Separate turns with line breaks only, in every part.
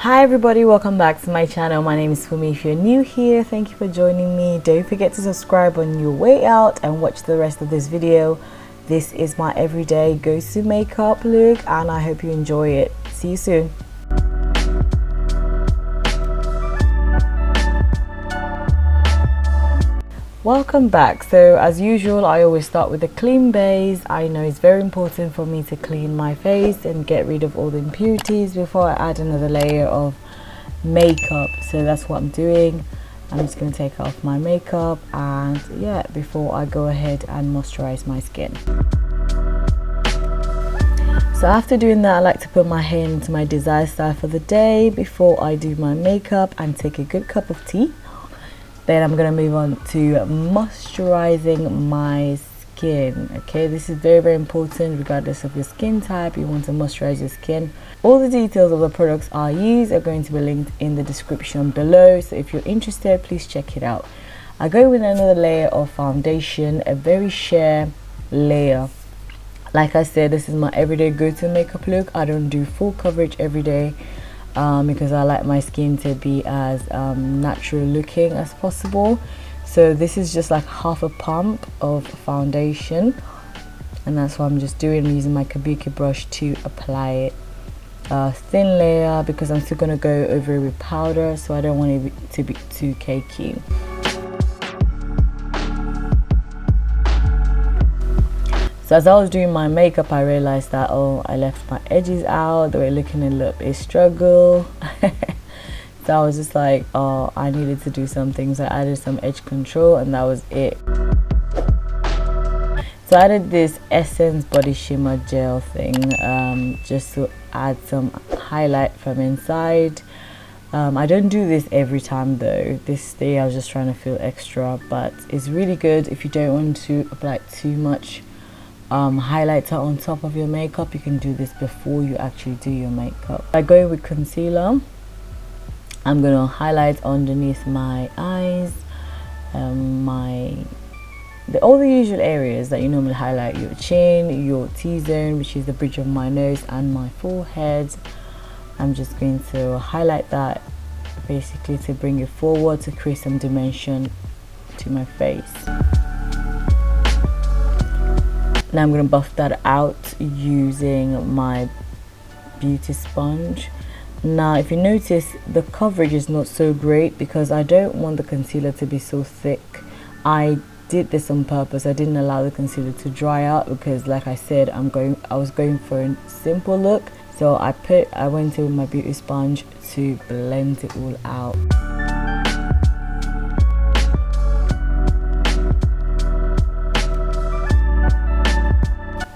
Hi everybody, welcome back to my channel. My name is Funmi. If you're new here, thank you for joining me. Don't forget to subscribe on your way out and watch the rest of this video. This is my everyday go-to makeup look and I hope you enjoy it. See you soon. Welcome back. So as usual, I always start with a clean base. I know it's very important for me to clean my face and get rid of all the impurities before I add another layer of makeup. So that's what I'm doing. I'm just going to take off my makeup and yeah, before I go ahead and moisturize my skin. So after doing that, I like to put my hair into my desired style for the day before I do my makeup and take a good cup of tea. Then I'm going to move on to moisturizing my skin. Okay, this is very important regardless of your skin type. You want to moisturize your skin. All the details of the products I use are going to be linked in the description below, so if you're interested, please check it out. I go with another layer of foundation, a very sheer layer. Like I said, this is my everyday go-to makeup look. I don't do full coverage every day because I like my skin to be as natural looking as possible. So this is just like half a pump of foundation, and that's what I'm just doing. I'm using my kabuki brush to apply it. Thin layer because I'm still going to go over it with powder, so I don't want it to be too cakey. So as I was doing my makeup, I realized that I left my edges out. They were looking a little bit struggle. So I was just like, I needed to do something. So I added some edge control and that was it. So I added this Essence Body Shimmer Gel thing just to add some highlight from inside. I don't do this every time though. This day I was just trying to feel extra, but it's really good if you don't want to apply too much highlighter on top of your makeup. You can do this before you actually do your makeup. I go with concealer. I'm gonna highlight underneath my eyes, all the usual areas that you normally highlight: your chin, your T-zone, which is the bridge of my nose, and my forehead. I'm just going to highlight that basically to bring it forward to create some dimension to my face. Now I'm going to buff that out using my beauty sponge. Now if you notice, the coverage is not so great because I don't want the concealer to be so thick. I did this on purpose. I didn't allow the concealer to dry out because, like I said, I was going for a simple look. So I went in with my beauty sponge to blend it all out.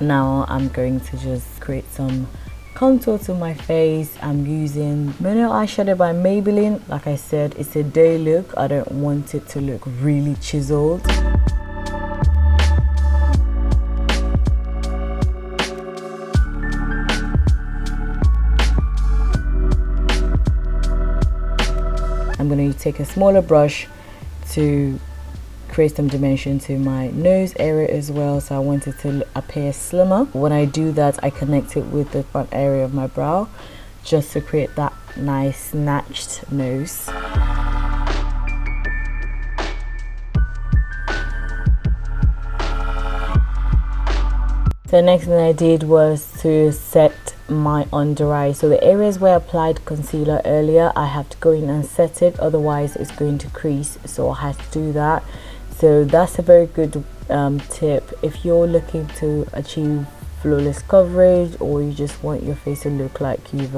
Now I'm going to just create some contour to my face. I'm using Mineral Eyeshadow by Maybelline. Like I said, it's a day look. I don't want it to look really chiseled. I'm going to take a smaller brush to create some dimension to my nose area as well, so I want it to appear slimmer. When I do that, I connect it with the front area of my brow just to create that nice snatched nose. The next thing I did was to set my under eye. So the areas where I applied concealer earlier, I have to go in and set it, otherwise it's going to crease, so I have to do that. So that's a very good tip if you're looking to achieve flawless coverage, or you just want your face to look like it's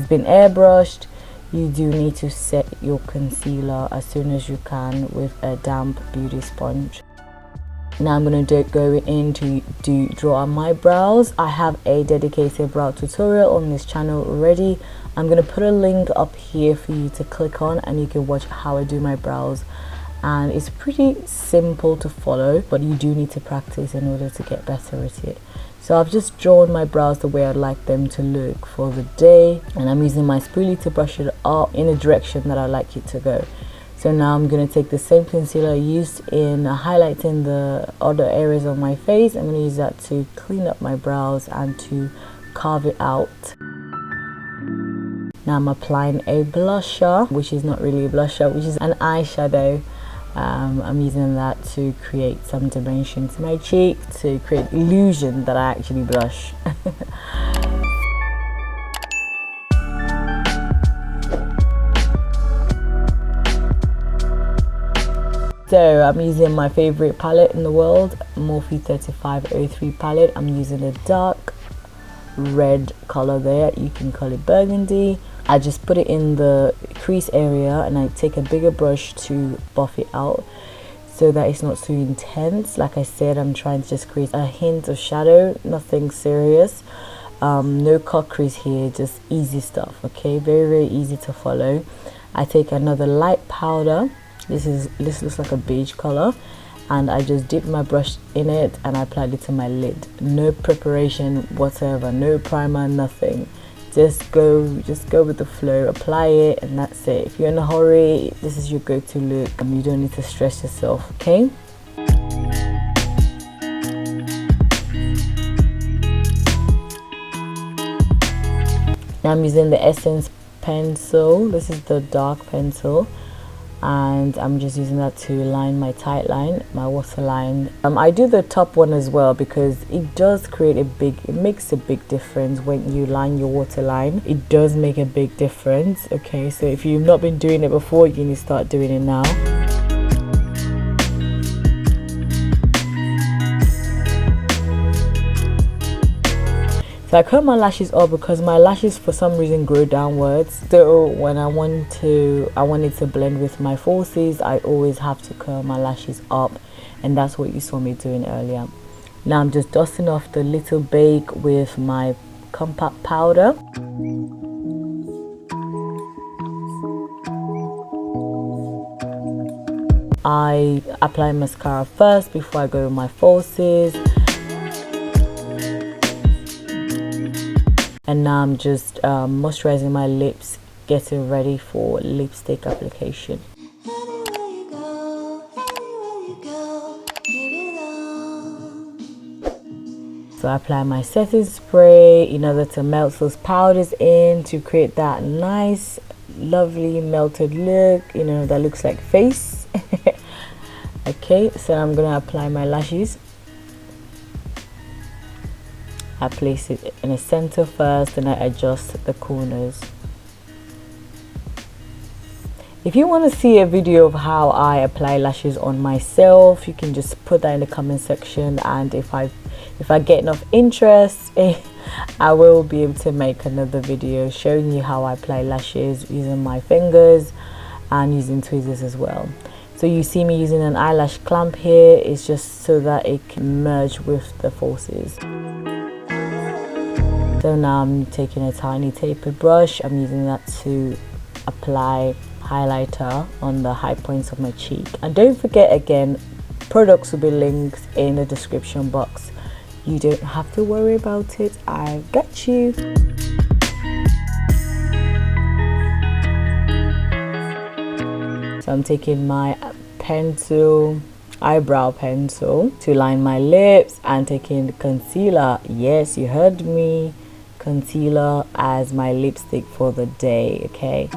been airbrushed. You do need to set your concealer as soon as you can with a damp beauty sponge. Now I'm going to go in to draw on my brows. I have a dedicated brow tutorial on this channel already. I'm going to put a link up here for you to click on and you can watch how I do my brows. And it's pretty simple to follow, but you do need to practice in order to get better at it. So I've just drawn my brows the way I'd like them to look for the day, and I'm using my spoolie to brush it up in a direction that I like it to go. So now I'm going to take the same concealer I used in highlighting the other areas of my face. I'm going to use that to clean up my brows and to carve it out. Now I'm applying a blusher, which is not really a blusher, which is an eyeshadow. I'm using that to create some dimension to my cheek, to create illusion that I actually blush. So I'm using my favorite palette in the world, Morphe 3503 palette. I'm using a dark red color there, you can call it burgundy. I just put it in the crease area and I take a bigger brush to buff it out so that it's not too intense. Like I said, I'm trying to just create a hint of shadow, nothing serious. No cut crease here, just easy stuff, okay? Very easy to follow. I take another light powder. This looks like a beige color, and I just dip my brush in it and I applied it to my lid. No preparation whatsoever, no primer, nothing. Just go with the flow, apply it, and that's it. If you're in a hurry, this is your go-to look. You don't need to stress yourself, okay? Now I'm using the Essence pencil. This is the dark pencil, and I'm just using that to line my tight line, my waterline. I do the top one as well because it does create it makes a big difference when you line your waterline. It does make a big difference, okay? So if you've not been doing it before, you need to start doing it now. So I curl my lashes up because my lashes for some reason grow downwards. So when I wanted to blend with my falsies, I always have to curl my lashes up, and that's what you saw me doing earlier. Now I'm just dusting off the little bake with my compact powder. I apply mascara first before I go with my falsies. And now I'm just moisturizing my lips, getting ready for lipstick application. So I apply my setting spray in order to melt those powders in to create that nice, lovely melted look, you know, that looks like face. Okay, so I'm gonna apply my lashes. I place it in the center first and I adjust the corners. If you want to see a video of how I apply lashes on myself, you can just put that in the comment section, and if I get enough interest, I will be able to make another video showing you how I apply lashes using my fingers and using tweezers as well. So you see me using an eyelash clamp here, it's just so that it can merge with the falsies. So now I'm taking a tiny tapered brush. I'm using that to apply highlighter on the high points of my cheek. And don't forget, again, products will be linked in the description box. You don't have to worry about it, I got you. So I'm taking my pencil, eyebrow pencil, to line my lips, and taking concealer. Yes, you heard me. Concealer as my lipstick for the day, okay?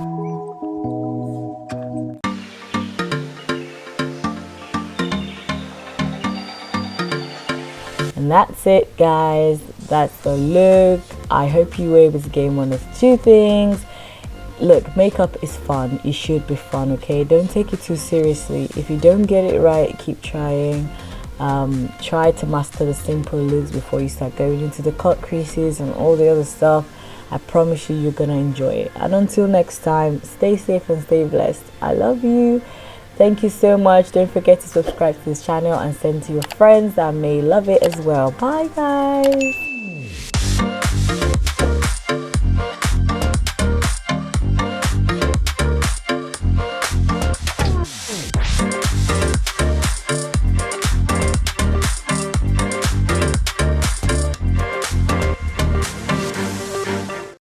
And that's it, guys. That's the look. I hope you were able to gain one of two things. Look, makeup is fun. It should be fun, okay? Don't take it too seriously. If you don't get it right, keep trying. Try to master the simple looks before you start going into the cut creases and all the other stuff. I promise you, you're gonna enjoy it. And until next time, stay safe and stay blessed. I love you. Thank you so much. Don't forget to subscribe to this channel and send to your friends that may love it as well. Bye, guys.